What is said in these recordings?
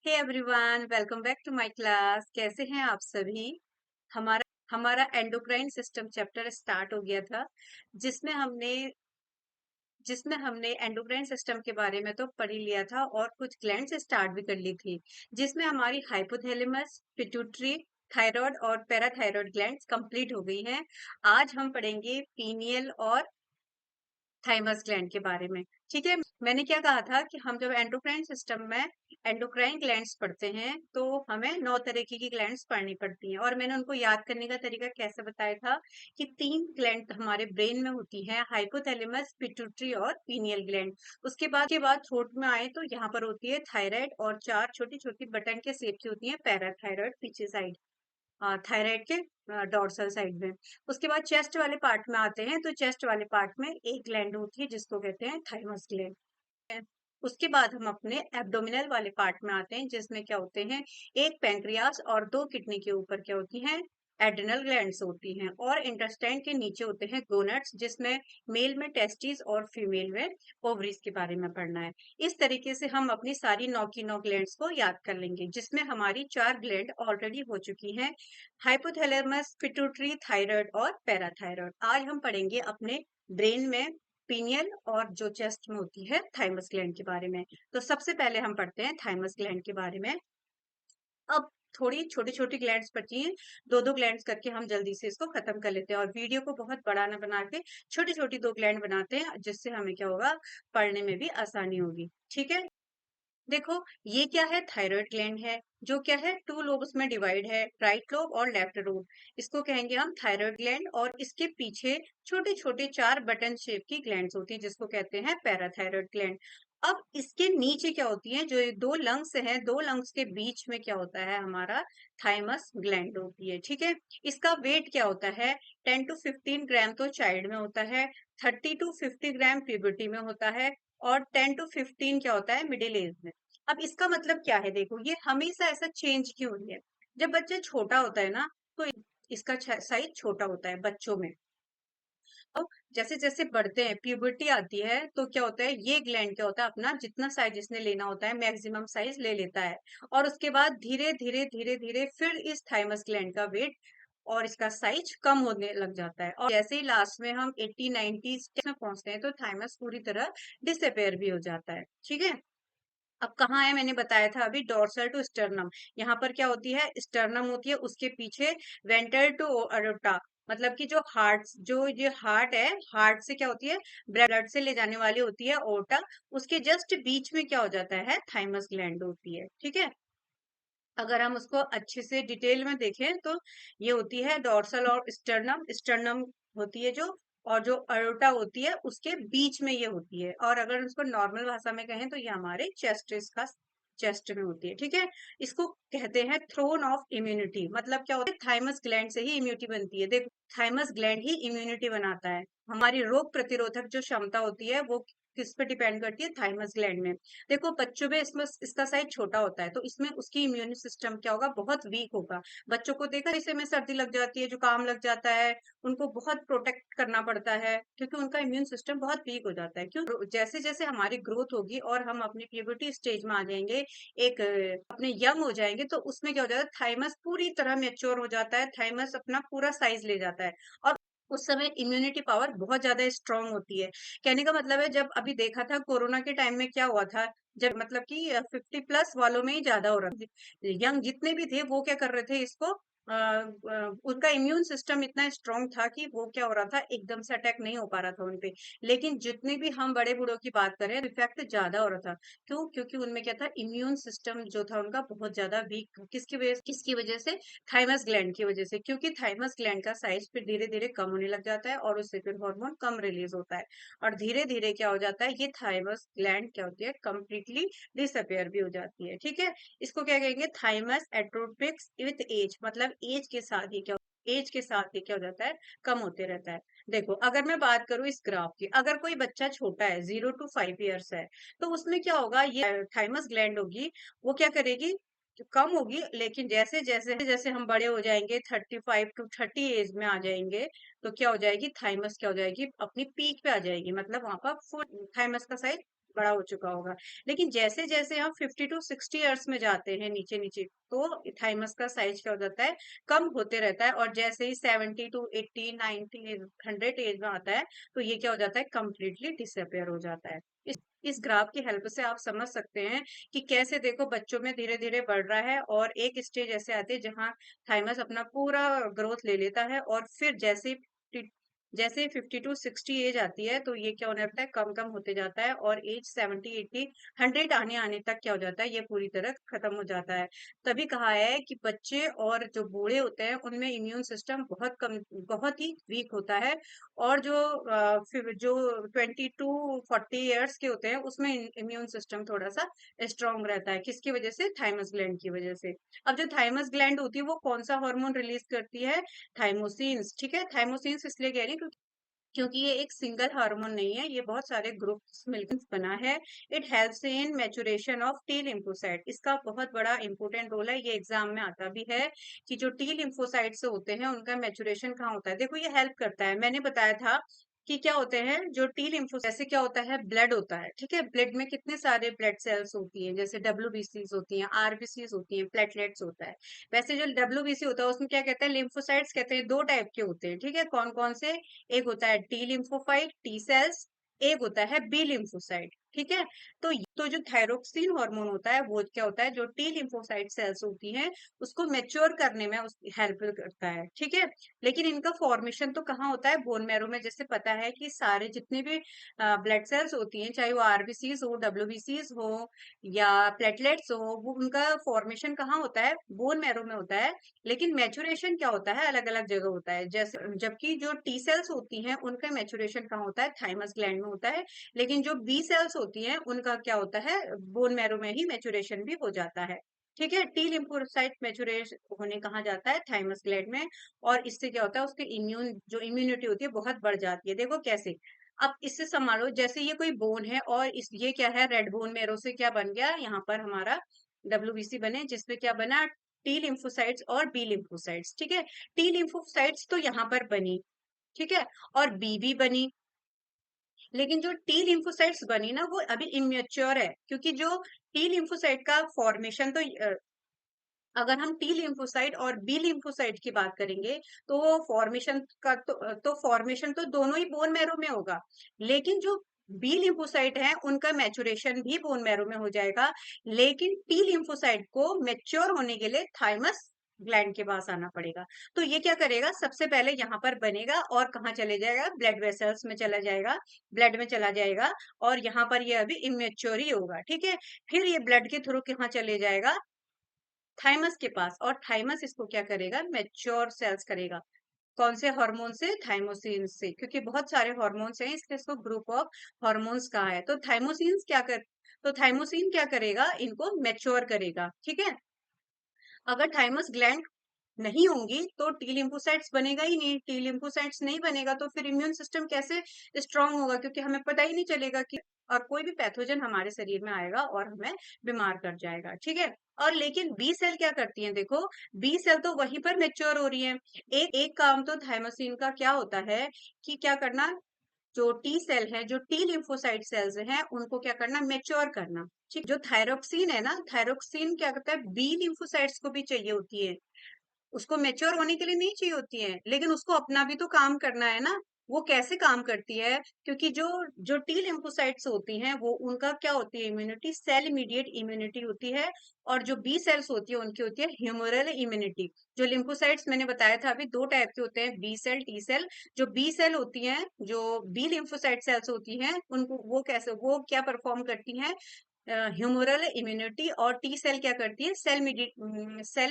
Hey everyone, welcome back to my class. कैसे हैं आप सभी। हमारा हमारा एंडोक्राइन सिस्टम चैप्टर स्टार्ट हो गया था, जिसमें हमने जिसमें हमने एंडोक्राइन सिस्टम के बारे में तो पढ़ ही लिया था और कुछ ग्लैंड्स स्टार्ट भी कर ली थी, जिसमें हमारी हाइपोथैलेमस, पिट्यूटरी, थायराइड और पैराथायराइड ग्लैंड्स कंप्लीट हो गई हैं। आज हम पढ़ेंगे पीनियल और थाइमस ग्लैंड के बारे में। ठीक है, मैंने क्या कहा था कि हम जब एंडोक्राइन सिस्टम में एंडोक्राइन ग्लैंड्स पढ़ते हैं तो हमें 9 तरीके की ग्लैंड्स पढ़नी पड़ती हैं, और मैंने उनको याद करने का तरीका कैसे बताया था कि 3 ग्लैंड हमारे ब्रेन में होती हैं, हाइपोथैलेमस, पिट्यूटरी और पीनियल ग्लैंड। उसके बाद थ्रोट में आए तो यहाँ पर होती है थायराइड, और 4 छोटी छोटी बटन के शेप की होती है पैराथायराइड पीछे साइड, थायराइड के डॉर्सल साइड में। उसके बाद चेस्ट वाले पार्ट में आते हैं, तो चेस्ट वाले पार्ट में एक ग्लैंड होती है जिसको कहते हैं थाइमस ग्लैंड। उसके बाद हम अपने एब्डोमिनल वाले पार्ट में आते हैं, जिसमें क्या होते हैं, एक पैंक्रियास और 2 किडनी के ऊपर क्या होती हैं, एड्रिनल ग्लैंड्स होती हैं, और इंटेस्टाइन के नीचे होते हैं गोनट्स, जिसमें मेल में टेस्टिस और फीमेल में ओवरीज के बारे में पढ़ना है। इस तरीके से हम अपनी सारी 9 की 9 ग्लैंड्स को याद कर लेंगे, जिसमें हमारी 4 ग्लैंड ऑलरेडी हो चुकी हैं, हाइपोथैलेमस, पिट्यूटरी, थायराइड और पैराथायराइड। आज हम पढ़ेंगे अपने ब्रेन में पीनियल और जो चेस्ट में होती है थाइमस ग्लैंड के बारे में। तो सबसे पहले हम पढ़ते हैं थाइमस ग्लैंड के बारे में। अब थोड़ी छोटी छोटी ग्लैंड्स बची हैं, दो दो ग्लैंड्स करके हम जल्दी से इसको खत्म कर लेते हैं, और वीडियो को बहुत बड़ा ना बना के छोटी छोटी 2 ग्लैंड बनाते हैं, जिससे हमें क्या होगा, पढ़ने में भी आसानी होगी। ठीक है, देखो, ये क्या है, थायराइड ग्लैंड है, जो क्या है, 2 लोब्स में डिवाइड है, राइट लोब और लेफ्ट लोब। इसको कहेंगे हम थायराइड ग्लैंड, और इसके पीछे छोटे छोटे 4 बटन शेप की ग्लैंड्स होती है, जिसको कहते हैं पैराथायराइड ग्लैंड। अब इसके नीचे क्या होती है, जो ये 2 लंग्स हैं, 2 लंग्स के बीच में क्या होता है, हमारा थाइमस ग्लैंड होती है। ठीक है, इसका वेट क्या होता है, 10 to 15 ग्राम तो चाइल्ड में होता है, 30 to 50 ग्राम प्यूबर्टी में होता है, और 10 to 15 क्या होता है, मिडिल एज में। अब इसका मतलब क्या है, देखो, ये हमेशा ऐसा चेंज क्यों हो रही है। जब बच्चा छोटा होता है ना, तो इसका साइज छोटा होता है बच्चों में। अब जैसे जैसे बढ़ते हैं, प्यूबर्टी आती है, तो क्या होता है, ये ग्लैंड क्या होता है, अपना जितना साइज इसने लेना होता है मैक्सिमम साइज ले लेता है, और उसके बाद धीरे धीरे धीरे धीरे फिर इस थाइमस ग्लैंड का वेट और इसका साइज कम होने लग जाता है, और जैसे ही लास्ट में हम 80-90 में पहुंचते हैं, तो थाइमस पूरी तरह डिसअपेयर भी हो जाता है। ठीक है, अब कहाँ है, मैंने बताया था अभी, डोर्सल टू स्टर्नम। यहाँ पर क्या होती है, स्टर्नम होती है, उसके पीछे वेंट्रल टू अरोटा, मतलब कि जो ये हार्ट है, हार्ट से क्या होती है, ब्लड से ले जाने वाली होती है ओटा, उसके जस्ट बीच में क्या हो जाता है, थाइमस ग्लैंड होती है। ठीक है, अगर हम उसको अच्छे से डिटेल में देखें तो ये होती है डोर्सल और स्टर्नम। स्टर्नम होती है जो, और जो अरोटा होती है उसके बीच में ये होती है, और अगर उसको नॉर्मल भाषा में कहें तो ये हमारे का चेस्ट में होती है। ठीक है, इसको कहते हैं थ्रोन ऑफ इम्यूनिटी। मतलब क्या होता है, थाइमस ग्लैंड से ही इम्यूनिटी बनती है। देखो, थाइमस ग्लैंड ही इम्यूनिटी बनाता है। हमारी रोग प्रतिरोधक जो क्षमता होती है वो किस पे डिपेंड करती है, थाइमस ग्लैंड में। देखो, बच्चों में इसमें इसका साइज छोटा होता है, तो इसमें उसकी इम्यून सिस्टम क्या होगा, बहुत वीक होगा। बच्चों को देखा, इसे में सर्दी लग जाती है, जुकाम लग जाता है, उनको बहुत प्रोटेक्ट करना पड़ता है, क्योंकि उनका इम्यून सिस्टम बहुत वीक हो जाता है। क्यों, जैसे जैसे हमारी ग्रोथ होगी और हम अपनी प्यूबर्टी स्टेज में आ जाएंगे, एक अपने यंग हो जाएंगे, तो उसमें क्या हो जाता है, थाइमस पूरी तरह मेच्योर हो जाता है, थाइमस अपना पूरा साइज ले जाता है, और उस समय इम्यूनिटी पावर बहुत ज्यादा स्ट्रांग होती है। कहने का मतलब है, जब अभी देखा था कोरोना के टाइम में क्या हुआ था, जब मतलब कि 50+ वालों में ही ज्यादा हो रहा था, यंग जितने भी थे वो क्या कर रहे थे, इसको उनका इम्यून सिस्टम इतना स्ट्रांग था कि वो क्या हो रहा था, एकदम से अटैक नहीं हो पा रहा था उनपे। लेकिन जितने भी हम बड़े बूढ़ों की बात करें, इफेक्ट ज्यादा हो रहा था। क्यों, क्योंकि उनमें क्या था, इम्यून सिस्टम जो था उनका बहुत ज्यादा वीक। किसकी वजह से, थाइमस ग्लैंड की वजह से, क्योंकि थाइमस ग्लैंड का साइज फिर धीरे धीरे कम होने लग जाता है, और उससे फिर हार्मोन कम रिलीज होता है, और धीरे धीरे क्या हो जाता है, ये थाइमस ग्लैंड क्या होती है, कंप्लीटली डिसअपेयर भी हो जाती है। ठीक है, इसको क्या कहेंगे, थाइमस एट्रोफिक्स विथ एज। मतलब एज के साथ ये क्या हो जाता है, कम होते रहता है। देखो, अगर मैं बात करूं इस ग्राफ की, अगर कोई बच्चा छोटा है, 0 to 5 ईयर्स है, तो उसमें क्या होगा, ये थाइमस ग्लैंड होगी, वो क्या करेगी, जो कम होगी। लेकिन जैसे जैसे जैसे हम बड़े हो जाएंगे, 35 to 30 एज में आ जाएंगे, तो क्या हो जाएगी, थाइमस क्या हो जाएगी, अपनी पीक पे आ जाएगी। मतलब वहां पर फुल थाइमस का साइज बड़ा हो चुका होगा। लेकिन जैसे जैसे हम 50 टू 60 ईयर्स में जाते हैं नीचे नीचे, तो थाइमस का साइज क्या हो जाता है, कम होते रहता है। और जैसे ही 70 टू 80 90 100 एज में आता है, तो ये क्या हो जाता है, कंप्लीटली डिसअपेयर हो जाता है। इस ग्राफ की हेल्प से आप समझ सकते हैं कि कैसे देखो बच्चों में धीरे धीरे बढ़ रहा है, और एक स्टेज ऐसे आती है जहां थाइमस अपना पूरा ग्रोथ ले लेता है, और फिर जैसे 50 टू 60 एज आती है, तो ये क्या होने लगता है, कम कम होते जाता है, और एज 70 80 100 आने आने तक क्या हो जाता है, ये पूरी तरह खत्म हो जाता है। तभी कहा है कि बच्चे और जो बूढ़े होते हैं उनमें इम्यून सिस्टम बहुत ही वीक होता है, और फिर जो 22 to 40 ईयर्स के होते हैं उसमें इम्यून सिस्टम थोड़ा सा स्ट्रांग रहता है। किसकी वजह से, थाइमस ग्लैंड की वजह से। अब जो थाइमस ग्लैंड होती है वो कौन सा हार्मोन रिलीज करती है, थाइमोसिन्स। ठीक है, थाइमोसिन्स इसलिए कह रही हूँ क्योंकि ये एक सिंगल हार्मोन नहीं है, ये बहुत सारे ग्रुप्स मिलकर बना है। It helps in maturation of T lymphocyte. इसका बहुत बड़ा इंपॉर्टेंट रोल है, ये एग्जाम में आता भी है कि जो टी लिम्फोसाइट्स होते हैं उनका मैचुरेशन कहाँ होता है। देखो ये हेल्प करता है, मैंने बताया था कि क्या होते हैं जो टी लिम्फो, जैसे क्या होता है, ब्लड होता है। ठीक है, ब्लड में कितने सारे ब्लड सेल्स होती हैं, जैसे डब्ल्यूबीसीज होती हैं, आरबीसीज होती हैं, प्लेटलेट्स होता है। वैसे जो डब्ल्यूबीसी होता है उसमें क्या कहते हैं, लिम्फोसाइट्स कहते हैं। दो टाइप के होते हैं, ठीक है, कौन कौन से, एक होता है टी लिम्फोफाइट, टी सेल्स, एक होता है बी लिम्फोसाइट। ठीक है, तो जो थायरोक्सिन हार्मोन होता है वो क्या होता है, जो टी लिम्फोसाइट सेल्स होती हैं उसको मेच्योर करने में हेल्प करता है। ठीक है, लेकिन इनका फॉर्मेशन तो कहाँ होता है, बोन मैरो में। जैसे पता है कि सारे जितने भी ब्लड सेल्स होती हैं, चाहे वो आरबीसीज हो, डब्ल्यूबीसीज हो, या प्लेटलेट्स हो, वो उनका फॉर्मेशन कहाँ होता है, बोन मैरो में होता है। लेकिन मैचुरेशन क्या होता है, अलग अलग जगह होता है। जैसे जबकि जो टी सेल्स होती हैं उनका मैचुरेशन कहाँ होता है, थाइमस ग्लैंड में होता है। लेकिन जो बी सेल्स होती हैं उनका क्या होता है, बोन मैरो में ही मैचुरेशन भी हो जाता है। ठीक है, टी लिम्फोसाइट मैचुरेट होने कहाँ जाता है, थाइमस ग्लैंड में। और इससे क्या होता है, उसकी जो इम्यूनिटी होती है बहुत बढ़ जाती है। देखो कैसे, अब इससे संभालो, जैसे ये कोई बोन है, और ये क्या है, रेड बोन मैरो से क्या बन गया, यहाँ पर हमारा डब्ल्यूबीसी बने, जिसमें क्या बना, टी लिम्फोसाइट्स और बी लिम्फोसाइट्स। ठीक है, टी लिम्फोसाइट्स तो यहाँ पर बनी, ठीक है, और बी भी बनी। लेकिन जो टी लिम्फोसाइट्स बनी ना, वो अभी इमेच्योर है, क्योंकि जो टी लिम्फोसाइट का फॉर्मेशन तो अगर हम टी लिम्फोसाइट और बी लिम्फोसाइट की बात करेंगे, तो फॉर्मेशन का तो फॉर्मेशन तो दोनों ही बोन मैरो में होगा। लेकिन जो बी लिम्फोसाइट है उनका मैचुरेशन भी बोन मैरो में हो जाएगा। लेकिन टी लिम्फोसाइट को मैच्योर होने के लिए थाइमस ग्लैंड के पास आना पड़ेगा। तो ये क्या करेगा, सबसे पहले यहाँ पर बनेगा और कहाँ चले जाएगा, ब्लड वेसल्स में चला जाएगा, ब्लड में चला जाएगा। और यहाँ पर ये अभी इमेच्योर ही होगा। ठीक है, फिर ये ब्लड के थ्रू कहाँ चले जाएगा, थाइमस के पास, और थाइमस इसको क्या करेगा, मैच्योर सेल्स करेगा। कौन से हार्मोन से, थाइमोसिन से, क्योंकि बहुत सारे हार्मोन्स हैं इसलिए इसको ग्रुप ऑफ हार्मोन्स कहा है। तो थाइमोसिन क्या करेगा, इनको मैच्योर करेगा। ठीक है, अगर थाइमस ग्लैंड नहीं होंगी तो टी लिम्फोसाइट्स बनेगा ही नहीं। टी लिम्फोसाइट्स नहीं बनेगा तो फिर इम्यून सिस्टम कैसे स्ट्रांग होगा, क्योंकि हमें पता ही नहीं चलेगा कि, और कोई भी पैथोजन हमारे शरीर में आएगा और हमें बीमार कर जाएगा। ठीक है, और लेकिन बी सेल क्या करती हैं, देखो बी सेल तो वहीं पर मेच्योर हो रही है। एक काम तो थाइमोसिन का क्या होता है कि क्या करना, जो टी सेल है, जो टी लिम्फोसाइट सेल्स हैं, उनको क्या करना, मेच्योर करना। ठीक, जो थायरोक्सिन है ना, थायरोक्सिन क्या करता है, बी लिम्फोसाइट्स को भी चाहिए होती है, उसको मैच्योर होने के लिए नहीं चाहिए होती है, लेकिन उसको अपना भी तो काम करना है ना। वो कैसे काम करती है, क्योंकि जो जो टी लिम्फोसाइट्स होती हैं वो उनका क्या होती है, इम्यूनिटी सेल इमीडिएट इम्यूनिटी होती है। और जो बी सेल्स होती है उनकी होती है ह्यूमरल इम्यूनिटी। जो लिम्फोसाइट्स मैंने बताया था अभी, दो टाइप के होते हैं, बी सेल, टी सेल। जो बी सेल होती हैं, जो बी लिम्फोसाइट सेल्स होती हैं, उनको वो क्या परफॉर्म करती हैं, ह्यूमरल इम्यूनिटी। और टी सेल क्या करती है, सेल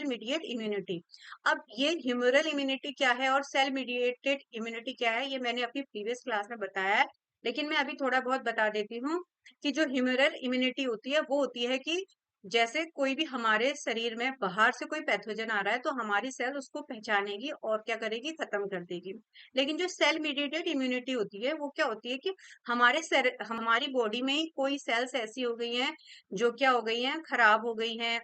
मीडिएट इम्यूनिटी। अब ये ह्यूमरल इम्यूनिटी क्या है और सेल मीडिएटेड इम्यूनिटी क्या है, ये मैंने अपनी प्रीवियस क्लास में बताया है, लेकिन मैं अभी थोड़ा बहुत बता देती हूँ कि जो ह्यूमरल इम्यूनिटी होती है वो होती है कि जैसे कोई भी हमारे शरीर में बाहर से कोई पैथोजन आ रहा है तो हमारी सेल उसको पहचानेगी और क्या करेगी, खत्म कर देगी। लेकिन जो सेल मीडिएटेड इम्यूनिटी होती है वो क्या होती है कि हमारी बॉडी में ही कोई सेल्स ऐसी हो गई हैं जो क्या हो गई हैं, खराब हो गई हैं,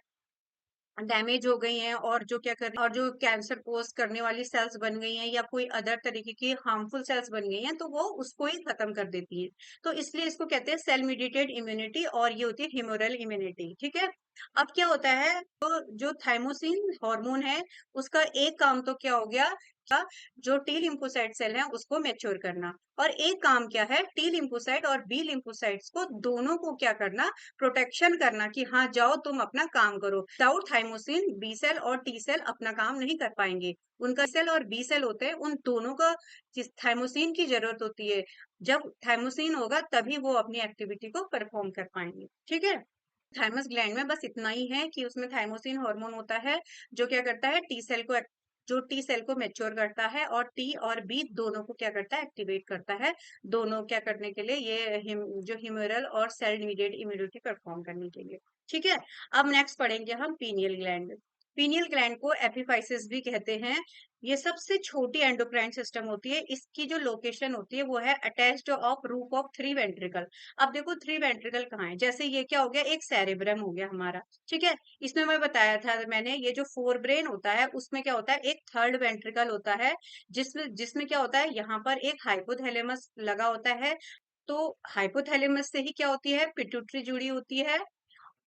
डैमेज हो गई हैं और जो क्या कर और जो कैंसर कोज करने वाली सेल्स बन गई हैं या कोई अदर तरीके की हार्मफुल सेल्स बन गई हैं, तो वो उसको ही खत्म कर देती है। तो इसलिए इसको कहते हैं सेल मीडिएटेड इम्यूनिटी, और ये होती है ह्यूमोरल इम्यूनिटी। ठीक है। अब क्या होता है, तो जो थाइमोसिन हार्मोन है, उसका एक काम तो क्या हो गया, क्या, जो टी लिम्फोसाइट सेल है उसको मैच्योर करना, और एक काम क्या है, टी लिम्फोसाइट और बी लिम्फोसाइट्स को दोनों को क्या करना, प्रोटेक्शन करना, कि हाँ जाओ तुम अपना काम करो। विदाउट थाइमोसिन बी सेल और टी सेल अपना काम नहीं कर पाएंगे। उनका सेल और बी सेल होते हैं, उन दोनों का जिस थाइमोसिन की जरूरत होती है, जब थाइमोसिन होगा तभी वो अपनी एक्टिविटी को परफॉर्म कर पाएंगे। ठीक है। थाइमस ग्लैंड में बस इतना ही है कि उसमें थाइमोसिन हार्मोन होता है, जो क्या करता है, टी सेल को जो टी सेल को मैच्योर करता है, और टी और बी दोनों को क्या करता है, एक्टिवेट करता है। दोनों क्या करने के लिए, ये जो ह्यूमरल और सेल मीडिएटेड इम्यूनिटी परफॉर्म करने के लिए। ठीक है। अब नेक्स्ट पढ़ेंगे हम पीनियल ग्लैंड। पीनियल ग्लैंड को एपिफाइसिस भी कहते हैं। ये सबसे छोटी एंडोक्राइन सिस्टम होती है। इसकी जो लोकेशन होती है वो है attached of roof of 3 ventricle. अब देखो 3 वेंट्रिकल कहाँ है, जैसे ये क्या हो गया, एक सेरेब्रम हो गया हमारा। ठीक है। इसमें मैं बताया था मैंने, ये जो फोर ब्रेन होता है उसमें क्या होता है, एक थर्ड वेंट्रिकल होता है, जिसमें क्या होता है, यहाँ पर एक हाइपोथैलेमस लगा होता है। तो हाइपोथैलेमस से ही क्या होती है, पिट्यूटरी जुड़ी होती है।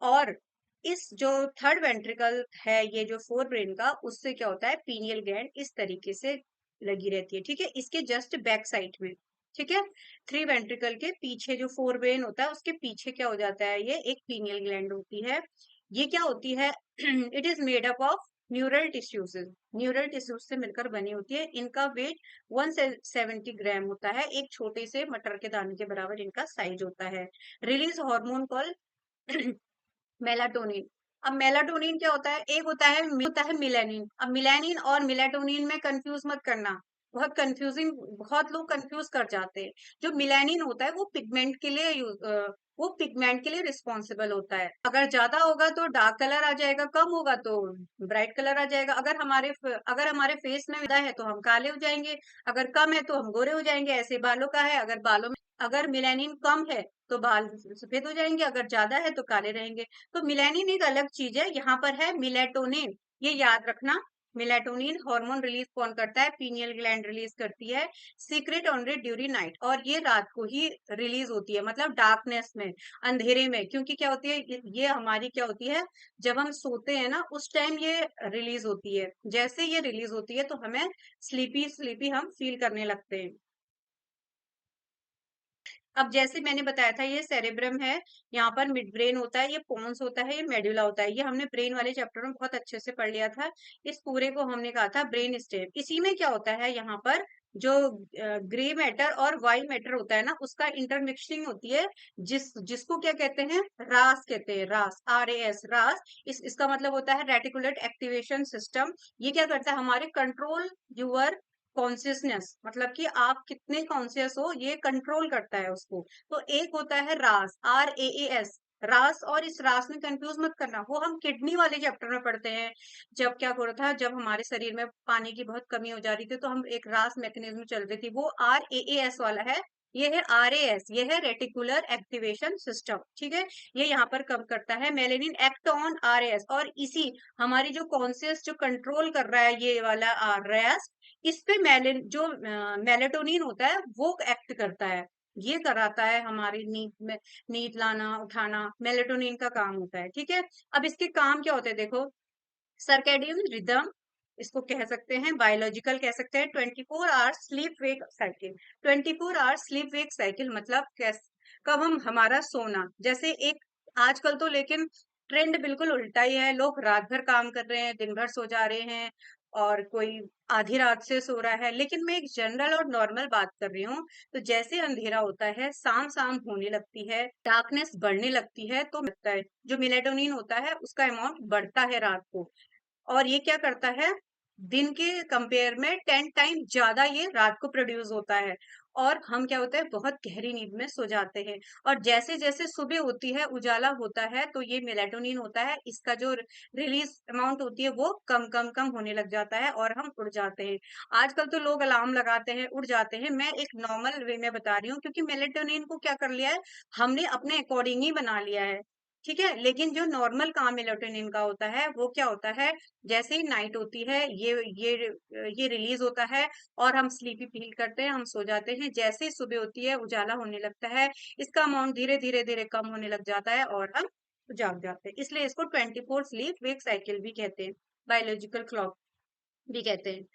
और इस जो थर्ड वेंट्रिकल है, ये जो फोर ब्रेन का, उससे क्या होता है, पीनियल ग्लैंड इस तरीके से लगी रहती है। ठीक है। इसके जस्ट बैक साइड में। ठीक है। थ्री वेंट्रिकल के पीछे जो फोर ब्रेन होता है उसके पीछे क्या हो जाता है, ये एक पीनियल ग्लैंड होती है। ये क्या होती है, it is made up of neural tissues से मिलकर बनी होती है। इनका वेट 170 ग्राम होता है। एक छोटे से मटर के दाने के बराबर इनका साइज होता है। Release hormone call melatonin. अब मेलाटोनिन क्या होता है, एक होता है मिलेनिन। अब मिलेनिन और मिलेटोनिन में कंफ्यूज मत करना, बहुत कंफ्यूजिंग, बहुत लोग कंफ्यूज कर जाते हैं। जो मिलेनिन होता है वो पिगमेंट के लिए वो पिगमेंट के लिए रिस्पॉन्सिबल होता है। अगर ज्यादा होगा तो डार्क कलर आ जाएगा, कम होगा तो ब्राइट कलर आ जाएगा। अगर हमारे फेस में ज्यादा है तो हम काले हो जाएंगे, अगर कम है तो हम गोरे हो जाएंगे। ऐसे बालों का है, अगर मिलेनिन कम है तो बाल सफेद हो जाएंगे, अगर ज्यादा है तो काले रहेंगे। तो मिलेनिन एक अलग चीज है, यहाँ पर है मिलेटोनिन, ये याद रखना। मिलेटोनिन हार्मोन रिलीज कौन करता है, पीनियल ग्लैंड रिलीज करती है। सीक्रेट ऑनरेट ड्यूरिंग नाइट, और ये रात को ही रिलीज होती है, मतलब डार्कनेस में, अंधेरे में। क्योंकि क्या होती है, ये हमारी क्या होती है, जब हम सोते हैं ना उस टाइम ये रिलीज होती है। जैसे ये रिलीज होती है तो हमें स्लीपी स्लीपी हम फील करने लगते हैं। अब जैसे मैंने बताया था, ये सेरेब्रम है, यहाँ पर मिड ब्रेन होता है, ये पोन्स होता है, ये मेडुला होता है। ये हमने ब्रेन वाले चैप्टर में बहुत अच्छे से पढ़ लिया था। इस पूरे को हमने कहा था ब्रेन स्टेम। इसी में क्या होता है, यहाँ पर जो ग्रे मैटर और वाइट मैटर होता है ना, उसका इंटरमिक्सिंग होती है। जिसको क्या कहते हैं, रास कहते हैं, रास, RAS, रास। इसका मतलब होता है रेटिकुलेट एक्टिवेशन सिस्टम। ये क्या करता है, हमारे कंट्रोल यूअर कॉन्शियसनेस, मतलब कि आप कितने कॉन्शियस हो, ये कंट्रोल करता है उसको। तो एक होता है रास, RAAS, रास। और इस रास में कंफ्यूज मत करना, वो हम किडनी वाले चैप्टर में पढ़ते हैं। जब क्या हो रहा था, जब हमारे शरीर में पानी की बहुत कमी हो जा रही थी तो हम एक रास मैकेनिज्म चल रही थी, वो RAAS वाला है। ये है RAS, ये है रेटिकुलर एक्टिवेशन सिस्टम। ठीक है। ये यहाँ पर कम करता है, मेलेनिन एक्ट ऑन RAS, और इसी हमारी जो कॉन्शियस जो कंट्रोल कर रहा है, ये वाला RAS, इस पे मेलेटोनिन होता है वो एक्ट करता है। ये कराता है हमारी नींद में, नींद लाना उठाना, मेलेटोनिन का काम होता है। ठीक है। अब इसके काम क्या होते हैं देखो, सर्केडियन रिदम, इसको कह सकते हैं, बायोलॉजिकल कह सकते हैं, 24 hours sleep wake cycle. 24 hours sleep wake cycle मतलब कब हम, हमारा सोना, जैसे एक आजकल तो लेकिन ट्रेंड बिल्कुल उल्टा ही है, लोग रात भर काम कर रहे हैं, दिन भर सो जा रहे हैं, और कोई आधी रात से सो रहा है। लेकिन मैं एक जनरल और नॉर्मल बात कर रही हूँ। तो जैसे अंधेरा होता है, शाम शाम होने लगती है, डार्कनेस बढ़ने लगती है, तो लगता है जो मिलेटोनिन होता है उसका अमाउंट बढ़ता है रात को। और ये क्या करता है, दिन के कंपेयर में 10 टाइम ज्यादा ये रात को प्रोड्यूस होता है। और हम क्या होता है, बहुत गहरी नींद में सो जाते हैं। और जैसे जैसे सुबह होती है, उजाला होता है, तो ये मेलाटोनिन होता है, इसका जो रिलीज अमाउंट होती है वो कम कम कम होने लग जाता है, और हम उड़ जाते हैं। आजकल तो लोग अलार्म लगाते हैं, उड़ जाते हैं। मैं एक नॉर्मल वे में बता रही हूँ, क्योंकि मेलेटोनिन को क्या कर लिया है, हमने अपने अकॉर्डिंग ही बना लिया है। ठीक है। लेकिन जो नॉर्मल काम मेलाटोनिन का होता है वो क्या होता है, जैसे ही नाइट होती है ये रिलीज होता है और हम स्लीपी फील करते हैं, हम सो जाते हैं। जैसे ही सुबह होती है उजाला होने लगता है, इसका अमाउंट धीरे धीरे धीरे कम होने लग जाता है और हम जाग जाते हैं। इसलिए इसको 24 स्लीप वेक साइकिल भी कहते हैं, बायोलॉजिकल क्लॉक भी कहते हैं।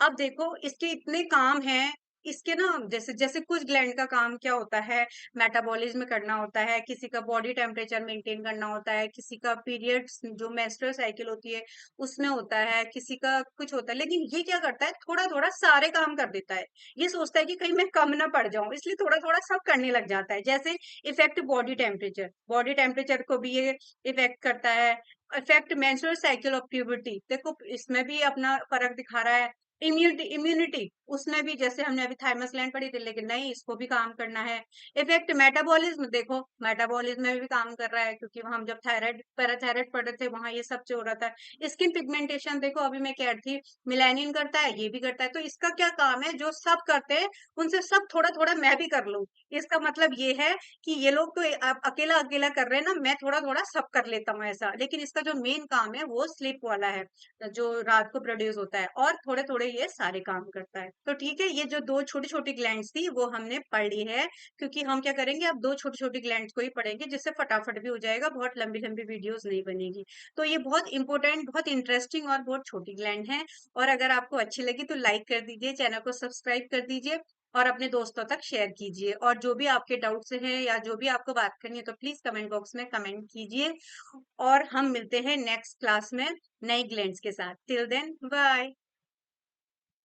अब देखो इसके इतने काम हैं, इसके ना जैसे जैसे कुछ ग्लैंड का काम क्या होता है, मेटाबॉलिज्म करना होता है, किसी का बॉडी टेम्परेचर मेंटेन करना होता है, किसी का पीरियड्स जो मेंस्ट्रुअल साइकिल होती है उसमें होता है, किसी का कुछ होता है। लेकिन ये क्या करता है, थोड़ा थोड़ा सारे काम कर देता है। ये सोचता है कि कहीं मैं कम ना पड़ जाऊं, इसलिए थोड़ा थोड़ा सब करने लग जाता है। जैसे इफेक्ट बॉडी टेम्परेचर को भी ये इफेक्ट करता है। Effect menstrual cycle of puberty, देखो इसमें भी अपना फर्क दिखा रहा है। इम्यूनिटी उसमें भी, जैसे हमने अभी थाइमस ग्लैंड पढ़ी थी, लेकिन नहीं, इसको भी काम करना है। इफेक्ट मेटाबॉलिज्म, देखो मेटाबॉलिज्म में भी काम कर रहा है, क्योंकि हम जब थायराइड पैराथायराइड पढ़ रहे थे वहां ये सब जो हो रहा था। स्किन पिगमेंटेशन, देखो अभी मैं कह रही थी मिलानिन करता है, ये भी करता है। तो इसका क्या काम है, जो सब करते हैं उनसे सब थोड़ा थोड़ा मैं भी कर लूं। इसका मतलब ये है कि ये लोग तो अकेला अकेला कर रहे हैं ना, मैं थोड़ा थोड़ा सब कर लेता हूँ ऐसा। लेकिन इसका जो मेन काम है वो स्लीप वाला है, जो रात को प्रोड्यूस होता है, और थोड़े थोड़े ये सारे काम करता है। तो ठीक है, ये जो दो छोटी छोटी ग्लैंड्स थी वो हमने पढ़ ली है। क्योंकि हम क्या करेंगे, अब दो छोटी छोटी ग्लैंड्स को ही पढ़ेंगे, जिससे फटाफट भी हो जाएगा, बहुत लंबी लंबी वीडियोस नहीं बनेगी। तो ये बहुत इंपॉर्टेंट, बहुत इंटरेस्टिंग और बहुत छोटी ग्लैंड है। और अगर आपको अच्छी लगी तो लाइक कर दीजिए, चैनल को सब्सक्राइब कर दीजिए और अपने दोस्तों तक शेयर कीजिए। और जो भी आपके डाउट्स हैं या जो भी आपको बात करनी है तो प्लीज कमेंट बॉक्स में कमेंट कीजिए। और हम मिलते हैं नेक्स्ट क्लास में नई ग्लैंड्स के साथ। Till then bye.